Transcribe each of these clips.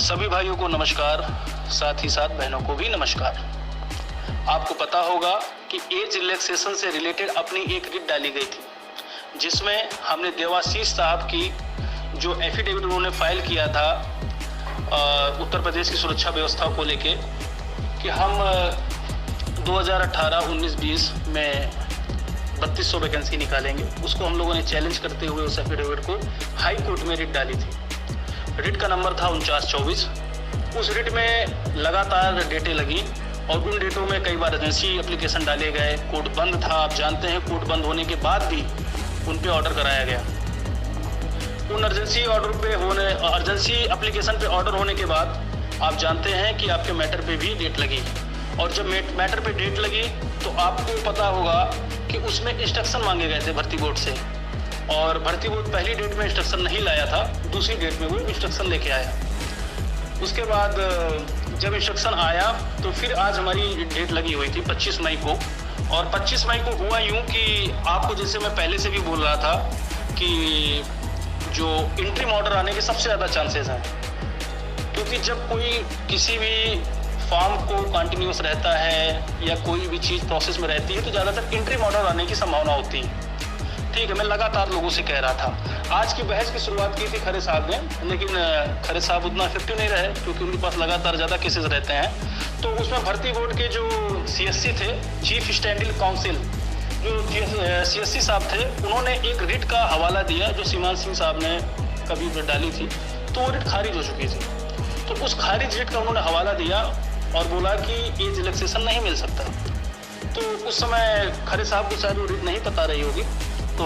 सभी भाइयों को नमस्कार, साथ ही साथ बहनों को भी नमस्कार। आपको पता होगा कि एज रिलैक्सेशन से रिलेटेड अपनी एक रिट डाली गई थी, जिसमें हमने देवाशीष साहब की जो एफिडेविट उन्होंने फाइल किया था उत्तर प्रदेश की सुरक्षा व्यवस्था को लेके कि हम 2018, 19, 20 में 3200 वैकेंसी निकालेंगे। उसको हम लोगों ने चैलेंज करते हुए उस एफिडेविट को हाई कोर्ट में रिट डाली थी। रिट का नंबर था 4924। उस रिट में लगातार डेटें लगी और उन डेटों में कई बार एजेंसी एप्लीकेशन डाले गए। कोर्ट बंद था, आप जानते हैं। कोर्ट बंद होने के बाद भी उन पे ऑर्डर कराया गया। उन अर्जेंसी एप्लीकेशन पे ऑर्डर होने के बाद आप जानते हैं कि आपके मैटर पे भी डेट लगी। और जब मैटर पे डेट लगी तो आपको पता होगा कि उसमें इंस्ट्रक्शन मांगे गए थे भर्ती बोर्ड से, और भर्ती बोर्ड पहली डेट में इंस्ट्रक्शन नहीं लाया था, दूसरी डेट में वो इंस्ट्रक्शन लेके आया। उसके बाद जब इंस्ट्रक्शन आया तो फिर आज हमारी डेट लगी हुई थी 25 मई को। और 25 मई को हुआ यूँ कि आपको, जैसे मैं पहले से भी बोल रहा था, कि जो इंट्रीम ऑर्डर आने के सबसे ज़्यादा चांसेस हैं, क्योंकि जब कोई किसी भी फॉर्म को कंटिन्यूस रहता है या कोई भी चीज़ प्रोसेस में रहती है तो ज़्यादातर इंट्रीम ऑर्डर आने की संभावना होती है। ठीक है, मैं लगातार लोगों से कह रहा था। आज की बहस की शुरुआत की थी खरे साहब ने, लेकिन खरे साहब उतना इफेक्टिव नहीं रहे क्योंकि उनके पास लगातार ज़्यादा केसेस रहते हैं। तो उसमें भर्ती बोर्ड के जो CSC थे, चीफ स्टैंडिंग काउंसिल, जो CSC साहब थे, उन्होंने एक रिट का हवाला दिया जो सीमान सिंह साहब ने कभी डाली थी, तो वो रिट खारिज हो चुकी थी। तो उस खारिज रिट का उन्होंने हवाला दिया और बोला कि एज रिलैक्सेशन नहीं मिल सकता। तो उस समय खरे साहब को शायद वो रिट नहीं पता रही होगी, तो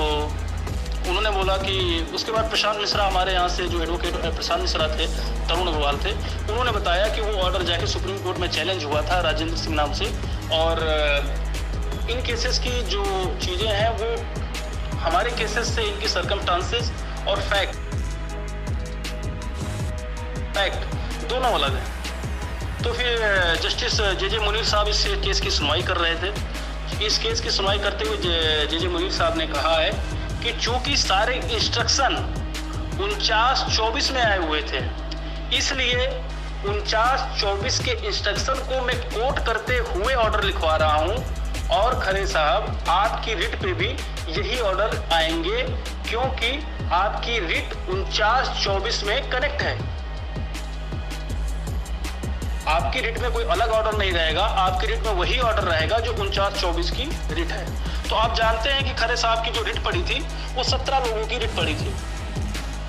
उन्होंने बोला कि उसके बाद प्रशांत मिश्रा, हमारे यहाँ से जो एडवोकेट प्रशांत मिश्रा थे, तरुण अग्रवाल थे, उन्होंने बताया कि वो ऑर्डर जाके सुप्रीम कोर्ट में चैलेंज हुआ था राजेंद्र सिंह नाम से। और इन केसेस की जो चीज़ें हैं वो हमारे केसेस से इनकी सर्कमस्टांसेस और फैक्ट दोनों अलग हैं। तो फिर जस्टिस जे मुनीर साहब इस केस की सुनवाई कर रहे थे। इस केस की सुनवाई करते हुए जे मुनीर साहब ने कहा है कि चूंकि सारे इंस्ट्रक्शन 49-24 में आए हुए थे, इसलिए 49-24 के इंस्ट्रक्शन को मैं कोट करते हुए ऑर्डर लिखवा रहा हूं। और खरे साहब, आपकी रिट पे भी यही ऑर्डर आएंगे क्योंकि आपकी रिट 49-24 में कनेक्ट है। आपकी रिट में कोई अलग ऑर्डर नहीं रहेगा, आपकी रिट में वही ऑर्डर रहेगा जो 49-24 की रिट है। तो आप जानते हैं कि खरे साहब की जो रिट पड़ी थी वो 17 लोगों की रिट पड़ी थी।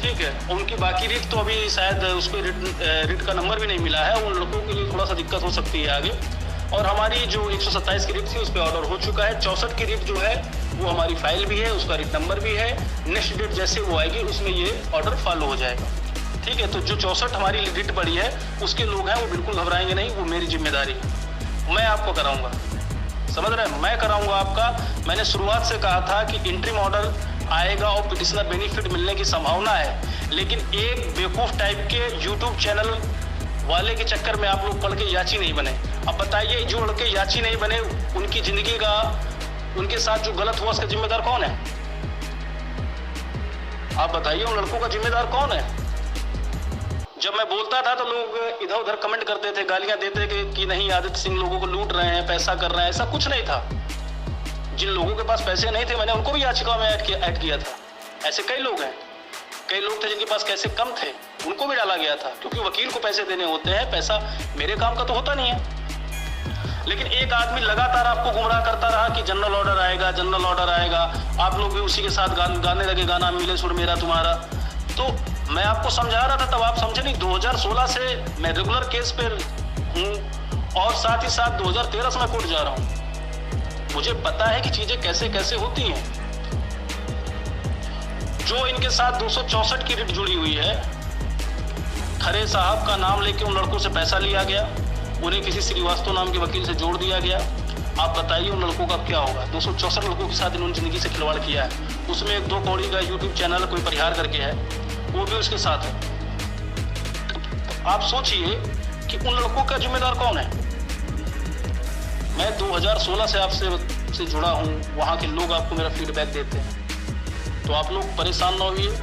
ठीक है, उनकी बाकी रिट तो अभी शायद उसको रिट का नंबर भी नहीं मिला है। उन लोगों के लिए थोड़ा सा दिक्कत हो सकती है आगे। और हमारी जो 127 की रिट थी उस पर ऑर्डर हो चुका है। 64 की रिट जो है वो हमारी फाइल भी है, उसका रिट नंबर भी है। नेक्स्ट डेट जैसे वो आएगी उसमें ये ऑर्डर फॉलो हो जाएगा। ठीक है, तो जो 64 हमारी रिट पड़ी है उसके लोग हैं वो बिल्कुल घबराएंगे नहीं, वो मेरी जिम्मेदारी है, मैं आपको कराऊंगा। समझ रहे हैं, मैं कराऊंगा आपका। मैंने शुरुआत से कहा था कि इंट्रीम ऑर्डर आएगा और पिटिशनर बेनिफिट मिलने की संभावना है, लेकिन एक बेवकूफ़ टाइप के यूट्यूब चैनल वाले के चक्कर में आप लोग पढ़ के याची नहीं बने। अब बताइए, जो लड़के याची नहीं बने उनकी ज़िंदगी का, उनके साथ जो गलत हुआ उसका जिम्मेदार कौन है? आप बताइए, उन लड़कों का जिम्मेदार कौन है? जब मैं बोलता था तो लोग इधर उधर कमेंट करते थे, गालियां देते कि नहीं, आदित्य सिंह लोगों को लूट रहे हैं, पैसा कर रहे हैं। ऐसा कुछ नहीं था। जिन लोगों के पास पैसे नहीं थे मैंने उनको भी याचिका में ऐड किया था। ऐसे कई लोग हैं, कई लोग थे जिनके पास पैसे कम थे, उनको भी डाला गया था, क्योंकि वकील को पैसे देने होते हैं। पैसा मेरे काम का तो होता नहीं है। लेकिन एक आदमी लगातार आपको गुमराह करता रहा कि जनरल ऑर्डर आएगा, जनरल ऑर्डर आएगा। आप लोग भी उसी के साथ गाने लगे, गाना मिले सुर मेरा तुम्हारा। तो मैं आपको समझा रहा था, तब आप समझे नहीं। 2016 से मैं रेगुलर केस पे हूँ और साथ ही साथ 2013 से मैं कोर्ट जा रहा हूँ। मुझे पता है कि चीजें कैसे कैसे होती हैं। जो इनके साथ 264 की रिट जुड़ी हुई है, खरे साहब का नाम लेके उन लड़कों से पैसा लिया गया, उन्हें किसी श्रीवास्तव नाम के वकील से जोड़ दिया गया। आप बताइए उन लड़कों का क्या होगा? 264 लड़कों के साथ इन्होंने जिंदगी से खिलवाड़ किया है। उसमें एक 2 कौड़ी का यूट्यूब चैनल कोई परिहार करके है, वो भी उसके साथ है। तो आप सोचिए कि उन लड़कों का जिम्मेदार कौन है? मैं 2016 से आपसे जुड़ा हूँ, वहाँ के लोग आपको मेरा फीडबैक देते हैं। तो आप लोग परेशान ना होइए,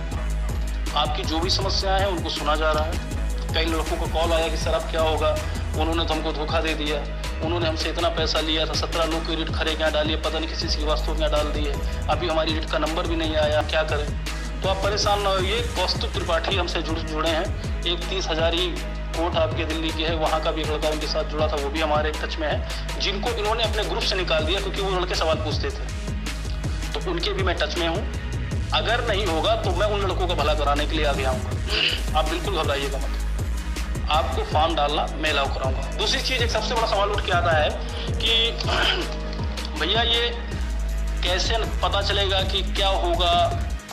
आपकी जो भी समस्याएं हैं उनको सुना जा रहा है। कई लड़कों को कॉल आया कि सर अब क्या होगा, उन्होंने तो हमको धोखा दे दिया, उन्होंने हमसे इतना पैसा लिया था, 17 लोग की रीड खरे क्या डालिए, पता नहीं किसी श्रीवास्तव क्या डाल दिए, अभी हमारी रीड का नंबर भी नहीं आया, क्या करें। तो आप परेशान ना होइए, कौस्तुभ त्रिपाठी हमसे जुड़े हैं, एक 30,000 ही कोर्ट आपके दिल्ली की है, वहाँ का भी एक लड़का उनके साथ जुड़ा था, वो भी हमारे टच में है, जिनको इन्होंने अपने ग्रुप से निकाल दिया क्योंकि वो लड़के सवाल पूछते थे, तो उनके भी मैं टच में हूँ। अगर नहीं होगा तो मैं उन लड़कों का भला कराने के लिए आगे आऊँगा, आप बिल्कुल घबराइएगा मत, आपको फॉर्म डालना मैं अलाउ कराऊंगा। दूसरी चीज़, एक सबसे बड़ा सवाल उठ के आता है कि भैया ये कैसे पता चलेगा कि क्या होगा,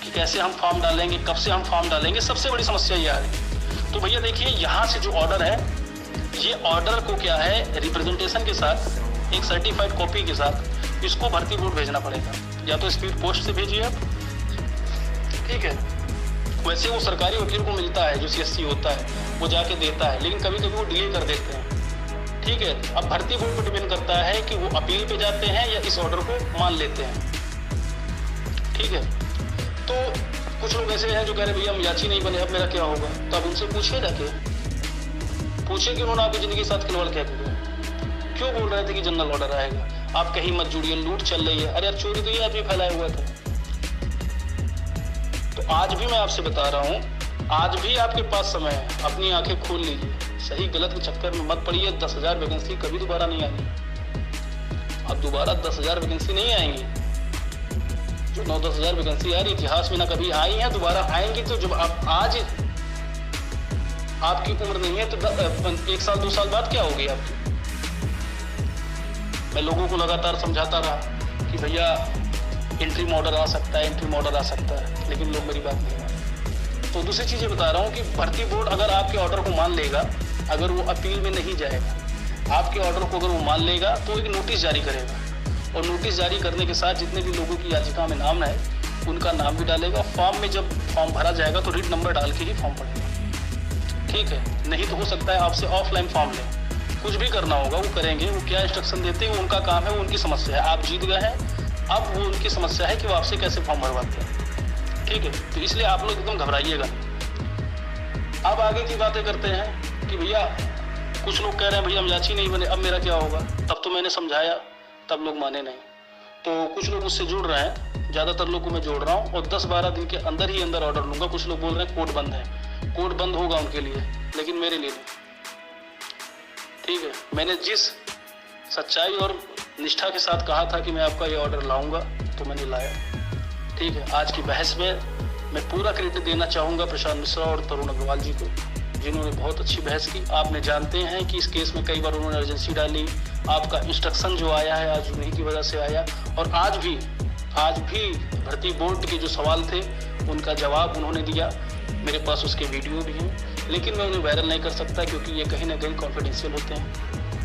कि कैसे हम फॉर्म डालेंगे, कब से हम फॉर्म डालेंगे, सबसे बड़ी समस्या ये आ रही है। तो भैया देखिए, यहाँ से जो ऑर्डर है, ये ऑर्डर को क्या है, रिप्रेजेंटेशन के साथ, एक सर्टिफाइड कॉपी के साथ इसको भर्ती बोर्ड भेजना पड़ेगा, या तो स्पीड पोस्ट से भेजिए आप, ठीक है। वैसे वो सरकारी वकील को मिलता है, जो CSC होता है, वो जाके देता है, लेकिन कभी कभी वो डिले कर देते हैं, ठीक है। अब भर्ती बोर्ड पर डिपेंड करता है कि वो अपील पे जाते हैं या इस ऑर्डर को मान लेते हैं, ठीक है। तो कुछ लोग ऐसे हैं जो कह रहे भैया हम याची नहीं बने, अब मेरा क्या होगा, तो आप उनसे पूछिए, जाके पूछिए कि उन्होंने आपकी ज़िंदगी के साथ खिलवाड़ क्या किया, क्यों बोल रहे थे कि जनरल ऑर्डर आएगा, आप कहीं मत जुड़िए, लूट चल रही है, अरे यार चोरी तो ये आदमी फैलाया हुआ था। तो आज भी मैं आपसे बता रहा हूँ, आज भी आपके पास समय है, अपनी आंखें खोल लीजिए, सही गलत के चक्कर में मत पड़िए। 10,000 वैकेंसी कभी दोबारा नहीं आएंगी, अब दोबारा 10,000 वैकेंसी नहीं आएंगी, जो 9-10,000 वैकेंसी आ रही इतिहास में ना कभी आई है, दोबारा आएंगी। तो जब आप आज आपकी उम्र नहीं है तो 1 साल 2 साल बाद क्या होगी आपकी। मैं लोगों को लगातार समझाता रहा कि भैया एंट्री ऑर्डर आ सकता है, एंट्री ऑर्डर आ सकता है, लेकिन लोग मेरी बात नहीं मानते। तो दूसरी चीज़ ये बता रहा हूँ कि भर्ती बोर्ड अगर आपके ऑर्डर को मान लेगा, अगर वो अपील में नहीं जाएगा, आपके ऑर्डर को अगर वो मान लेगा तो एक नोटिस जारी करेगा, और नोटिस जारी करने के साथ जितने भी लोगों की याचिका में नाम है उनका नाम भी डालेगा। फॉर्म में जब फॉर्म भरा जाएगा तो रीड नंबर डाल के ही फॉर्म भरेगा, ठीक है। नहीं तो हो सकता है आपसे ऑफलाइन फॉर्म लें, कुछ भी करना होगा वो करेंगे, वो क्या इंस्ट्रक्शन देते हैं वो उनका काम है, वो उनकी समस्या है। आप जीत गए हैं, अब वो उनकी समस्या है कि वो आपसे कैसे फॉर्म भरवाते हैं, ठीक है। तो इसलिए आप लोग एकदम घबराइएगा। अब आगे की बातें करते हैं कि भैया कुछ लोग कह रहे हैं भैया हम याची नहीं बने, अब मेरा क्या होगा। तब तो मैंने समझाया, तब लोग माने नहीं, तो कुछ लोग मुझसे जुड़ रहे हैं, ज़्यादातर लोग को मैं जोड़ रहा हूँ, और 10-12 दिन के अंदर ही अंदर ऑर्डर लूँगा। कुछ लोग बोल रहे हैं कोर्ट बंद है, कोर्ट बंद होगा उनके लिए, लेकिन मेरे लिए नहीं, ठीक है। मैंने जिस सच्चाई और निष्ठा के साथ कहा था कि मैं आपका ये ऑर्डर लाऊंगा, तो मैंने लाया, ठीक है। आज की बहस में मैं पूरा क्रेडिट देना चाहूँगा प्रशांत मिश्रा और तरुण अग्रवाल जी को, जिन्होंने बहुत अच्छी बहस की। आपने जानते हैं कि इस केस में कई बार उन्होंने अर्जेंसी डाली, आपका इंस्ट्रक्शन जो आया है आज उन्हीं की वजह से आया, और आज भी भर्ती बोर्ड के जो सवाल थे उनका जवाब उन्होंने दिया। मेरे पास उसके वीडियो भी हैं, लेकिन मैं उन्हें वायरल नहीं कर सकता क्योंकि ये कहीं ना कहीं कॉन्फिडेंशियल होते हैं,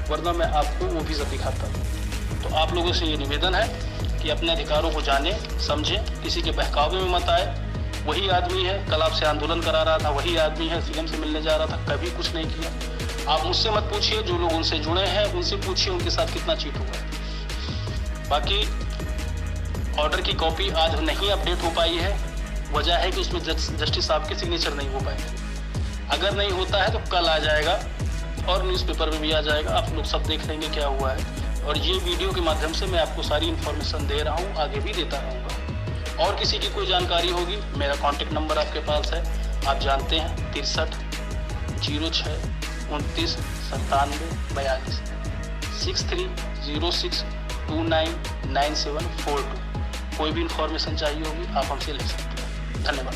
वरना मैं आपको वो भी सब दिखाता। तो आप लोगों से ये निवेदन है कि अपने अधिकारों को जाने समझें, किसी के बहकावे में मत आए। वही आदमी है, कल आपसे आंदोलन करा रहा था, वही आदमी है, CM से मिलने जा रहा था, कभी कुछ नहीं किया। आप मुझसे मत पूछिए, जो लोग उनसे जुड़े हैं उनसे पूछिए उनके साथ कितना चीट हुआ। बाकी ऑर्डर की कॉपी आज नहीं अपडेट हो पाई है, वजह है कि उसमें जस्टिस साहब के सिग्नेचर नहीं हो पाए। अगर नहीं होता है तो कल आ जाएगा और न्यूज़पेपर में भी आ जाएगा, आप लोग सब देख लेंगे क्या हुआ है। और ये वीडियो के माध्यम से मैं आपको सारी इन्फॉर्मेशन दे रहा हूँ, आगे भी देता रहूँगा। और किसी की कोई जानकारी होगी, मेरा कॉन्टेक्ट नंबर आपके पास है, आप जानते हैं, 63 06 29 97 42 6306 299742। कोई भी इन्फॉर्मेशन चाहिए होगी आप हमसे ले सकते हैं। धन्यवाद।